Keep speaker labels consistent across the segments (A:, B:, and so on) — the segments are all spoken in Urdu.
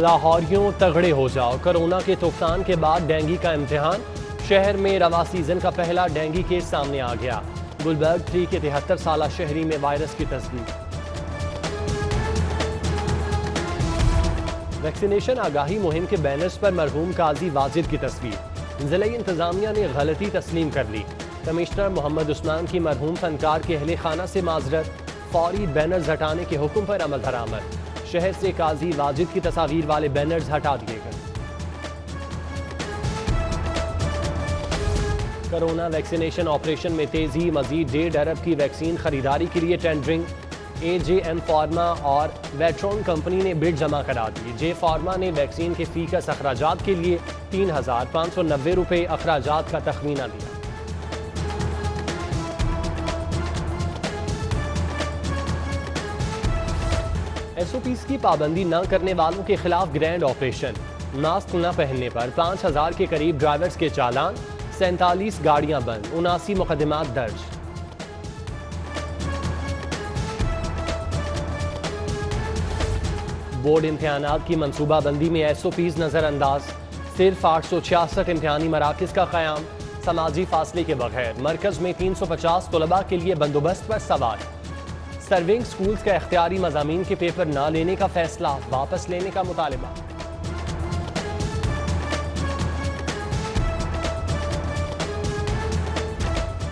A: لاہوریوں تگڑے ہو جاؤ، کرونا کے تفان کے بعد ڈینگی کا امتحان، شہر میں رواں سیزن کا پہلا ڈینگی کیس سامنے آ گیا۔ گلبرگ 3 کے 73 سالہ شہری میں وائرس کی تصدیق۔ ویکسینیشن آگاہی مہم کے بینرز پر مرحوم قاضی واجد کی تصویر، ضلعی انتظامیہ نے غلطی تسلیم کر لی۔ کمشنر محمد عثمان کی مرحوم فنکار کے اہل خانہ سے معذرت، فوری بینرز ہٹانے کے حکم پر عمل درآمد۔ شہر سے قاضی واجد کی تصاویر والے بینرز ہٹا دیے گئے۔ کرونا ویکسینیشن آپریشن میں تیزی، مزید 1.5 ارب کی ویکسین خریداری کے لیے ٹینڈرنگ۔ AJM فارما اور ویٹرون کمپنی نے بڈ جمع کرا دی۔ جے فارما نے ویکسین کے فیکس اخراجات کے لیے 3,590 روپے اخراجات کا تخمینہ دیا۔ SOPs کی پابندی نہ کرنے والوں کے خلاف گرینڈ آپریشن، ماسک نہ پہننے پر 5,000 کے قریب ڈرائیورز کے چالان، 47 گاڑیاں بند، 79 مقدمات درج۔ بورڈ امتحانات کی منصوبہ بندی میں SOPs نظر انداز، صرف 866 امتحانی مراکز کا قیام، سماجی فاصلے کے بغیر، مرکز میں 350 طلباء کے لیے بندوبست پر سوال۔ سرونگ سکولز کا اختیاری مضامین کے پیپر نہ لینے کا فیصلہ، واپس لینے کا مطالبہ۔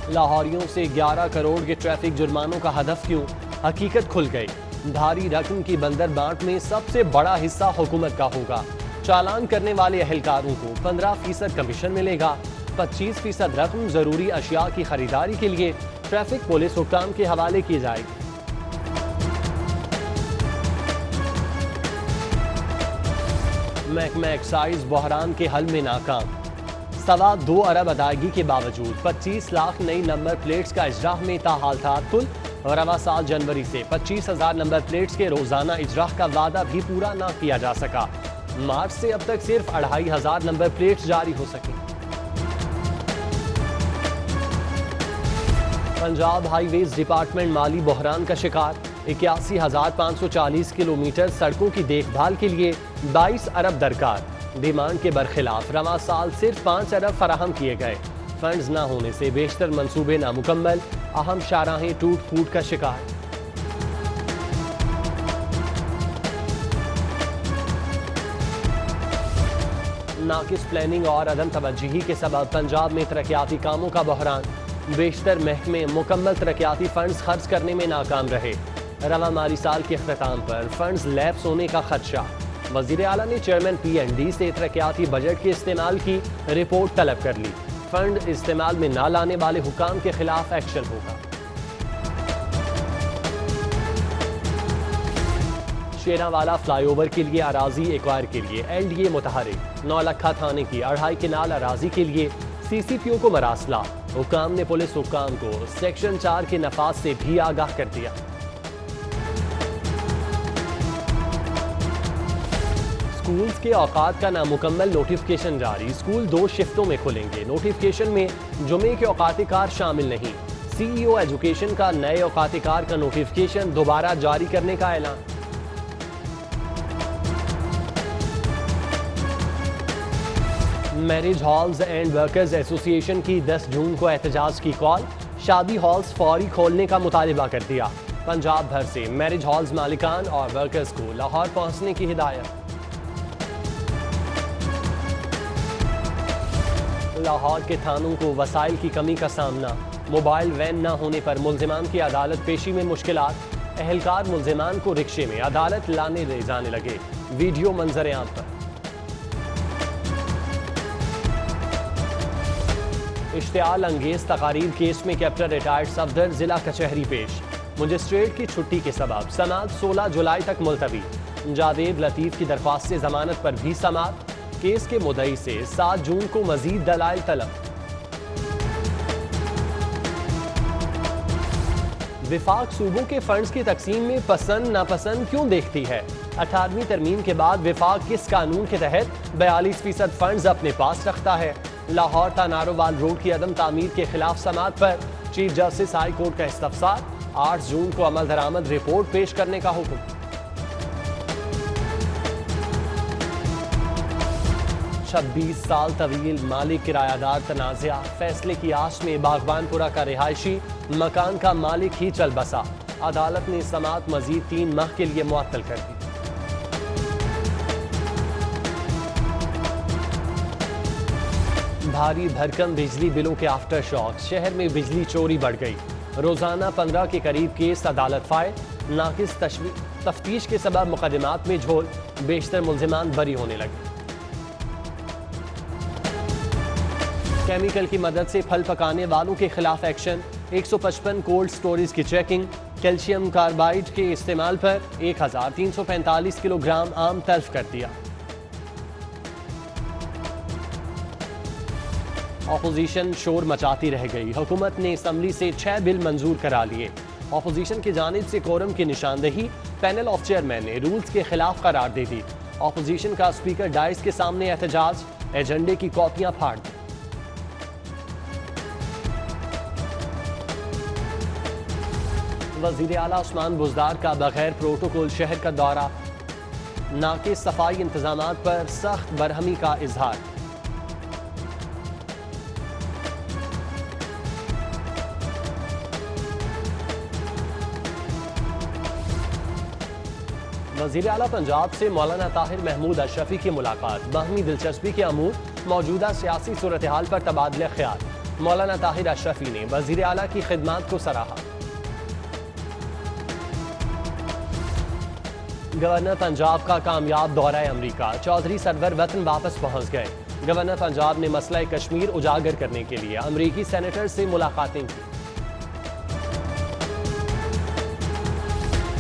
A: لاہوریوں سے 11 کروڑ کے ٹریفک جرمانوں کا ہدف کیوں؟ حقیقت کھل گئی، بھاری رقم کی بندر بانٹ میں سب سے بڑا حصہ حکومت کا ہوگا۔ چالان کرنے والے اہلکاروں کو 15% کمیشن ملے گا، 25% رقم ضروری اشیاء کی خریداری کے لیے ٹریفک پولیس حکام کے حوالے کی جائے گی۔ محکمہ ایکسائز بحران کے حل میں ناکام، 2.25 ارب ادائیگی کے باوجود 25 لاکھ نئی نمبر پلیٹس کا اجراء میں تاحال تعطل۔ رواں سال جنوری سے 25,000 نمبر پلیٹس کے روزانہ اجراء کا وعدہ بھی پورا نہ کیا جا سکا۔ مارچ سے اب تک صرف 2,500 نمبر پلیٹس جاری ہو سکیں۔ پنجاب ہائی ویز ڈپارٹمنٹ مالی بحران کا شکار، 81,540 کلومیٹر سڑکوں کی دیکھ بھال کے لیے 22 ارب درکار۔ ڈیمانڈ کے برخلاف رواں سال صرف 5 ارب فراہم کیے گئے۔ فنڈز نہ ہونے سے بیشتر منصوبے نامکمل، اہم شاہراہیں ٹوٹ پھوٹ کا شکار۔ ناقص پلاننگ اور عدم توجہی کے سبب پنجاب میں ترقیاتی کاموں کا بحران، بیشتر محکمے مکمل ترقیاتی فنڈز خرچ کرنے میں ناکام رہے۔ رواں مالی سال کے اختتام پر فنڈز لیپس ہونے کا خدشہ، وزیر اعلیٰ نے چیئرمین PND سے ترقیاتی بجٹ کے استعمال کی رپورٹ طلب کر لی۔ فنڈ استعمال میں نہ لانے والے حکام کے خلاف ایکشن ہوگا۔ شیراں فلائی اوور کے لیے اراضی ایکوائر کے لیے LDA متحرک، نولکھا تھانے کی 2.5 کنال اراضی کے لیے CCPO کو مراسلہ، حکام نے پولیس حکام کو سیکشن 4 کے نفاذ سے بھی آگاہ کر دیا۔ سکولز کے اوقات کا نامکمل نوٹیفکیشن جاری، سکول 2 شفٹوں میں کھلیں گے۔ نوٹیفکیشن میں جمعے کے اوقات کار شامل نہیں۔ CEO ایجوکیشن کا نئے اوقات کار کا نوٹیفکیشن دوبارہ جاری کرنے کا اعلان۔ میرج ہالز اینڈ ورکرز ایسوسی ایشن کی 10 جون کو احتجاج کی کال، شادی ہالز فوری کھولنے کا مطالبہ کر دیا۔ پنجاب بھر سے میرج ہالز مالکان اور ورکرز کو لاہور پہنچنے کی ہدایت۔ لاہور کے تھانوں کو وسائل کی کمی کا سامنا، موبائل وین نہ ہونے پر ملزمان کی عدالت پیشی میں مشکلات، اہلکار ملزمان کو رکشے میں عدالت لانے لے جانے لگے، ویڈیو منظر عام پر۔ اشتعال انگیز تقاریر کیس میں کیپٹن ریٹائرڈ صفدر ضلع کچہری پیش، مجسٹریٹ کی چھٹی کے سبب سماعت 16 جولائی تک ملتوی۔ جاوید لطیف کی درخواست سے ضمانت پر بھی سماعت، کیس کے مدعی سے 7 جون کو مزید دلائل طلب۔ وفاق صوبوں کے فنڈز کی تقسیم میں پسند ناپسند کیوں دیکھتی ہے؟ 18ویں ترمیم کے بعد وفاق کس قانون کے تحت 42% فنڈز اپنے پاس رکھتا ہے؟ لاہور تا نارووال روڈ کی عدم تعمیر کے خلاف سماعت پر چیف جسٹس ہائی کورٹ کا استفسار، 8 جون کو عمل درآمد رپورٹ پیش کرنے کا حکم۔ 26 سال طویل مالک کرایہ دار تنازعہ، فیصلے کی آس میں باغبان پورہ کا رہائشی مکان کا مالک ہی چل بسا، عدالت نے سماعت مزید 3 ماہ کے لیے معطل کر دی۔ بھاری بھرکم بجلی بلوں کے آفٹر شاک، شہر میں بجلی چوری بڑھ گئی، روزانہ 15 کے قریب کیس عدالت فائل، ناقص تفتیش کے سبب مقدمات میں جھول، بیشتر ملزمان بری ہونے لگے۔ کیمیکل کی مدد سے پھل پکانے والوں کے خلاف ایکشن، 155 کولڈ سٹوریج کی چیکنگ، کیلشیم کاربائڈ کے استعمال پر 1345 کلو گرام آم تلف کر دیا۔ اپوزیشن شور مچاتی رہ گئی، حکومت نے اسمبلی سے 6 بل منظور کرا لیے، اپوزیشن کی جانب سے کورم کی نشاندہی، پینل آف چیئرمین نے رولز کے خلاف قرار دے دی، اپوزیشن کا اسپیکر ڈائس کے سامنے احتجاج، ایجنڈے کی کاپیاں پھاڑ دی۔ وزیر اعلیٰ عثمان بزدار کا بغیر پروٹوکول شہر کا دورہ، ناقص صفائی انتظامات پر سخت برہمی کا اظہار۔ وزیر اعلیٰ پنجاب سے مولانا طاہر محمود اشرفی کی ملاقات، باہمی دلچسپی کے امور، موجودہ سیاسی صورتحال پر تبادلہ خیال، مولانا طاہر اشرفی نے وزیر اعلیٰ کی خدمات کو سراہا۔ گورنر پنجاب کا کامیاب دورہ امریکہ، چودھری سرور وطن واپس پہنچ گئے، گورنر پنجاب نے مسئلہ کشمیر اجاگر کرنے کے لیے امریکی سینیٹر سے ملاقاتیں کی۔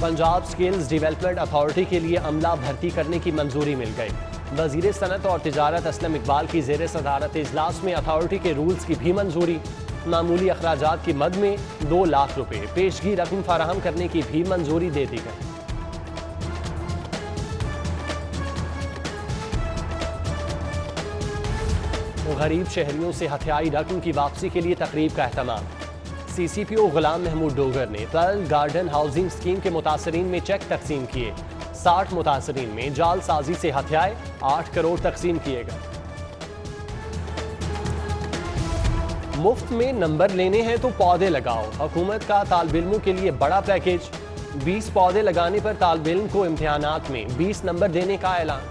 A: پنجاب سکلز ڈیولپمنٹ اتھارٹی کے لیے عملہ بھرتی کرنے کی منظوری مل گئی، وزیر صنعت اور تجارت اسلم اقبال کی زیر صدارت اجلاس میں اتھارٹی کے رولز کی بھی منظوری، معمولی اخراجات کی مد میں 2 لاکھ روپے پیشگی رقم فراہم کرنے کی بھی منظوری دے دی گئی۔ غریب شہریوں سے ہتھیائی رقم کی واپسی کے لیے تقریب کا اہتمام، سی سی پی او غلام محمود ڈوگر نے پرل گارڈن ہاؤسنگ اسکیم کے متاثرین میں چیک تقسیم کیے، 60 متاثرین میں جعل سازی سے ہتھیائے 8 کروڑ تقسیم کیے گئے۔ مفت میں نمبر لینے ہیں تو پودے لگاؤ، حکومت کا طالب علموں کے لیے بڑا پیکیج، 20 پودے لگانے پر طالب علم کو امتحانات میں 20 نمبر دینے کا اعلان۔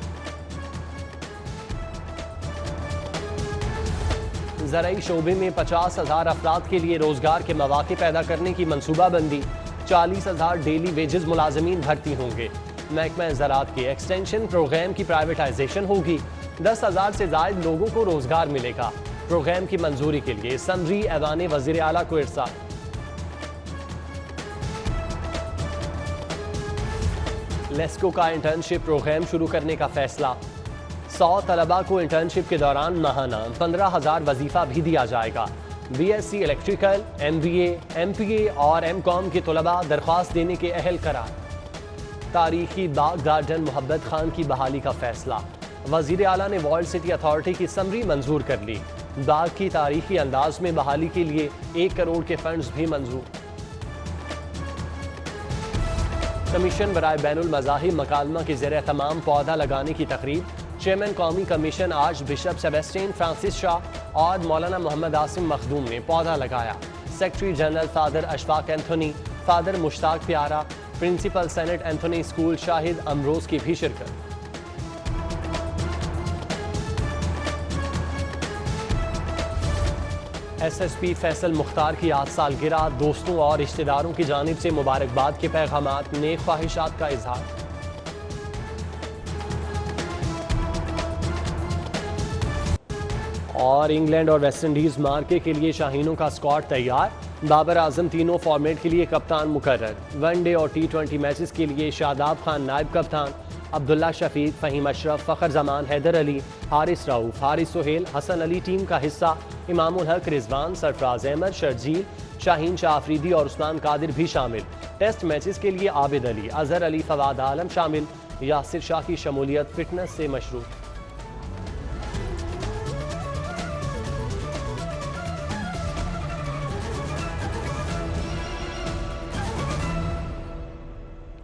A: زرعی شعبے میں 50,000 افراد کے لیے روزگار کے مواقع پیدا کرنے کی منصوبہ بندی، 40,000 ڈیلی ویجز ملازمین بھرتی ہوں گے، محکمہ زراعت کے ایکسٹینشن پروگرام کی پرائیویٹائزیشن ہوگی، 10,000 سے زائد لوگوں کو روزگار ملے گا، پروگرام کی منظوری کے لیے سمری ایوان وزیر اعلیٰ کو ارسال۔ لیسکو کا انٹرنشپ پروگرام شروع کرنے کا فیصلہ، 100 طلباء کو انٹرنشپ کے دوران ماہانہ 15,000 وظیفہ بھی دیا جائے گا، B S C electrical, M B A, M P A اور ایم کام کے طلباء درخواست دینے کے اہل قرار۔ تاریخی باغ گارڈن محبت خان کی بحالی کا فیصلہ، وزیر اعلیٰ نے ورلڈ سٹی اتھارٹی کی سمری منظور کر لی، باغ کی تاریخی انداز میں بحالی کے لیے 1 کروڑ کے فنڈز بھی منظور۔ کمیشن برائے بین المذاہب مکالمہ کے زیر اہتمام پودا لگانے کی تقریب، چیئرمین قومی کمیشن archbishop Sebastian Francis Shah اور مولانا محمد عاصم مخدوم نے پودا لگایا، secretary general father Ashfaq Anthony, father Mushtaq Pyara, principal Saint Anthony school Shahid Imroz کی بھی شرکت۔ S S P Faisal Mukhtar کی 8 سالگرہ، دوستوں اور رشتہ داروں کی جانب سے مبارکباد کے پیغامات، نیک خواہشات کا اظہار۔ اور انگلینڈ اور ویسٹ انڈیز مارکے کے لیے شاہینوں کا اسکواڈ تیار، بابر اعظم تینوں فارمیٹ کے لیے کپتان مقرر، ون ڈے اور T20 میچز کے لیے شاداب خان نائب کپتان، عبداللہ شفیق، فہیم اشرف، فخر زمان، حیدر علی، حارث رؤوف، حارث سہیل، حسن علی ٹیم کا حصہ، امام الحق رضوان، سرفراز احمد، شرجیل، شاہین شاہ آفریدی اور عثمان قادر بھی شامل، ٹیسٹ میچز کے لیے عابد علی، اظہر علی، فواد عالم شامل، یاسر شاہ کی شمولیت فٹنس سے مشروط۔